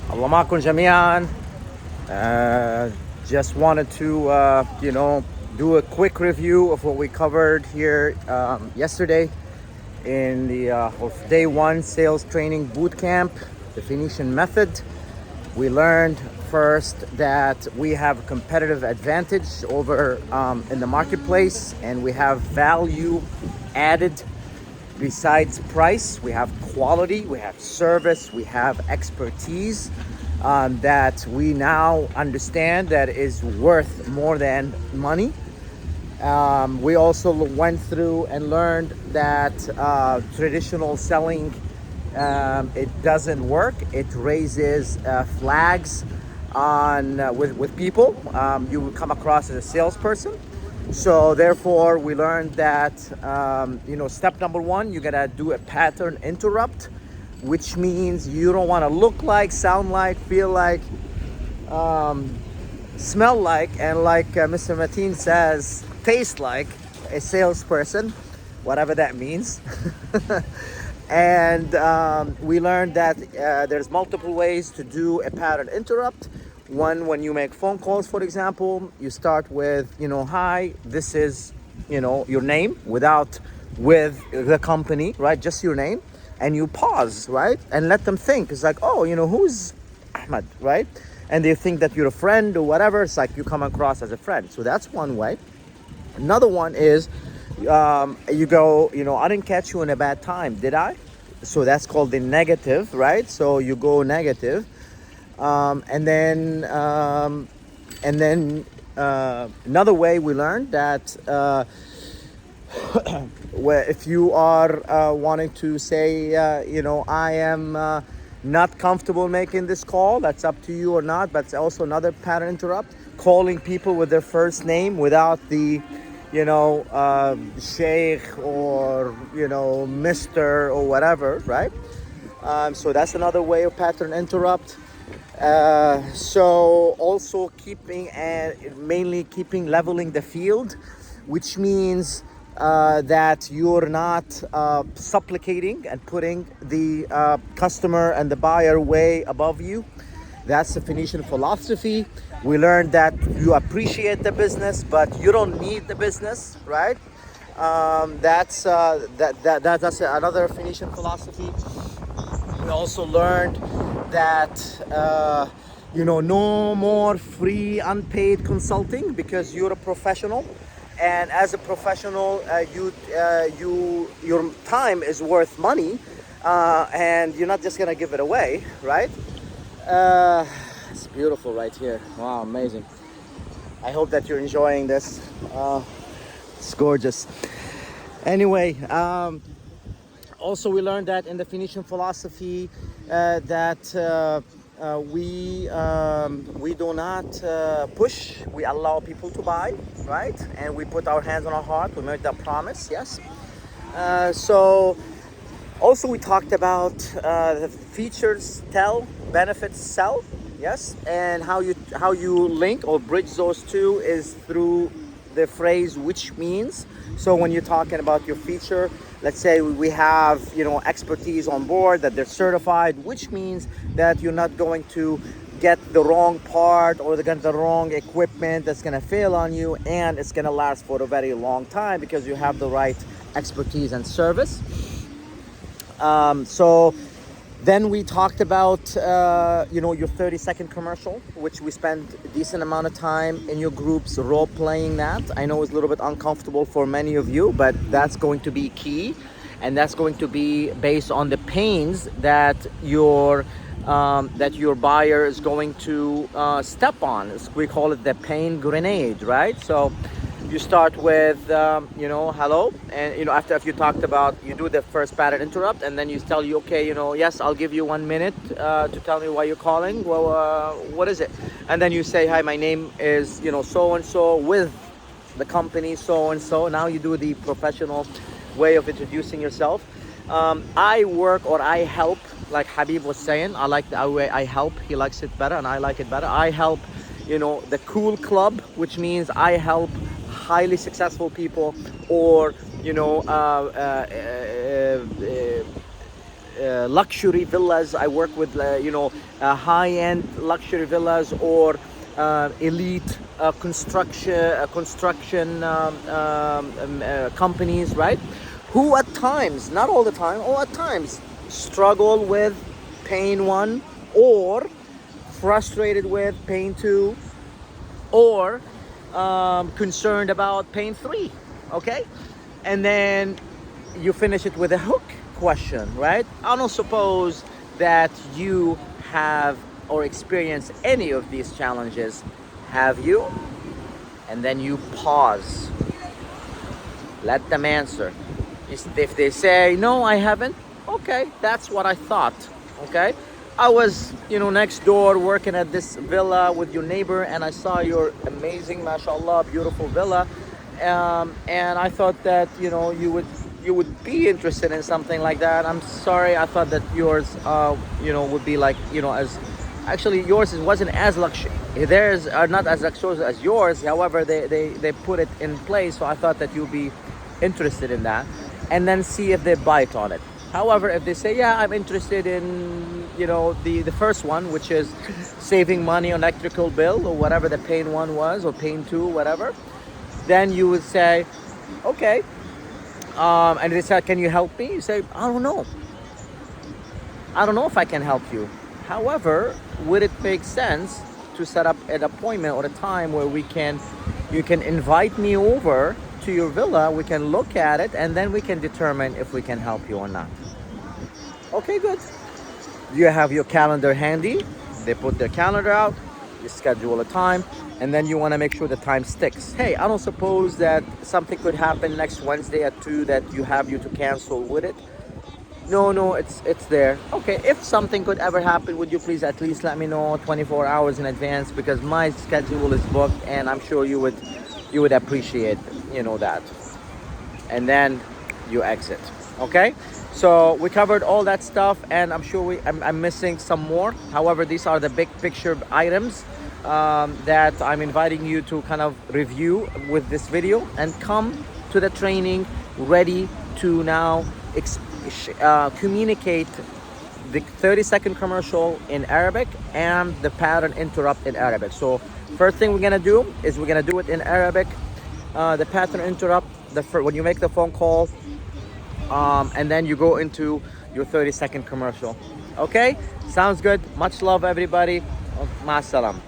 Allah ma'akum jami'an. Just wanted to, do a quick review of what we covered here yesterday in the of day one sales training boot camp, the Phoenician method. We learned first that we have a competitive advantage over in the marketplace, and we have value added. Besides price, we have quality, we have service, we have expertise that we now understand that is worth more than money. We also went through and learned that traditional selling, it doesn't work. It raises flags on with people. You will come across as a salesperson. So therefore, we learned that step number one, you gotta do a pattern interrupt, which means you don't want to look like, sound like, feel like, smell like, and like Mr. Mateen says, taste like a salesperson, whatever that means. And we learned that there's multiple ways to do a pattern interrupt. One, when you make phone calls, for example, you start with, hi, this is, your name with the company, right? Just your name. And you pause, right? And let them think. It's like, oh, who's Ahmed, right? And they think that you're a friend or whatever. It's like you come across as a friend. So that's one way. Another one is you go, I didn't catch you in a bad time, did I? So that's called the negative, right? So you go negative. And then another way we learned that where if you are wanting to say, I am not comfortable making this call, that's up to you or not, but it's also another pattern interrupt. Calling people with their first name without the, Sheikh or, Mr. or whatever, right? So that's another way of pattern interrupt. So also mainly keeping leveling the field, which means that you're not supplicating and putting the customer and the buyer way above you. That's the Phoenician philosophy. We learned that you appreciate the business, but you don't need the business, right? That's another Phoenician philosophy. We also learned that no more free unpaid consulting, because you're a professional, and as a professional your time is worth money, and you're not just gonna give it away, right? It's beautiful right here. Wow, amazing. I hope that you're enjoying this. It's gorgeous. Anyway, also we learned that in the Phoenician philosophy that we do not push. We allow people to buy, right? And we put our hands on our heart. We make that promise, yes. So also we talked about the features tell, benefits sell, yes. And how you link or bridge those two is through the phrase which means. So when you're talking about your feature, let's say we have expertise on board, that they're certified, which means that you're not going to get the wrong part or get the wrong equipment that's going to fail on you, and it's going to last for a very long time because you have the right expertise and service. So then we talked about your 30-second commercial, which we spent a decent amount of time in your groups role playing that. I know it's a little bit uncomfortable for many of you, but that's going to be key, and that's going to be based on the pains that your buyer is going to step on. We call it the pain grenade, right? So you start with hello, and after you talked about, you do the first pattern interrupt, and then you tell you, okay, yes, I'll give you 1 minute to tell me why you're calling. Well, what is it? And then you say, hi, my name is so and so with the company so and so. Now you do the professional way of introducing yourself. I work or I help, like Habib was saying. I like the way I help. He likes it better and I like it better. I help the cool club, which means I help highly successful people, or luxury villas. I work with high-end luxury villas, or elite construction companies, right? Who at times, not all the time, or at times, struggle with paying one, or frustrated with paying two, or concerned about paying three. Okay, and then you finish it with a hook question, right? I don't suppose that you have or experienced any of these challenges, have you? And then you pause, let them answer. If they say no, I haven't, okay, that's what I thought. Okay, I was next door working at this villa with your neighbor, and I saw your amazing, mashallah, beautiful villa, and I thought that you would be interested in something like that. I'm sorry, I thought that yours would be like as actually yours wasn't as luxury. Theirs are not as luxurious as yours. However, they put it in place, so I thought that you'd be interested in that, and then see if they bite on it. However, if they say, yeah, I'm interested in the first one, which is saving money on electrical bill, or whatever the paying one was, or paying two, whatever, then you would say, okay. And they said, can you help me? You say, I don't know if I can help you. However, would it make sense to set up an appointment or a time where you can invite me over to your villa, we can look at it, and then we can determine if we can help you or not. Okay, good. You have your calendar handy. They put their calendar out, you schedule a time, and then you want to make sure the time sticks. Hey, I don't suppose that something could happen next Wednesday at 2 that you to cancel, would it? No, it's there. Okay, if something could ever happen, would you please at least let me know 24 hours in advance, because my schedule is booked, and I'm sure you would appreciate that. And then you exit. Okay, so we covered all that stuff, and I'm sure I'm missing some more. However, these are the big picture items that I'm inviting you to kind of review with this video, and come to the training ready to now communicate the 30-second commercial in Arabic and the pattern interrupt in Arabic. So first thing we're gonna do is we're gonna do it in Arabic, the pattern interrupt when you make the phone call, and then you go into your 30-second commercial. Okay, sounds good. Much love, everybody. Ma salam.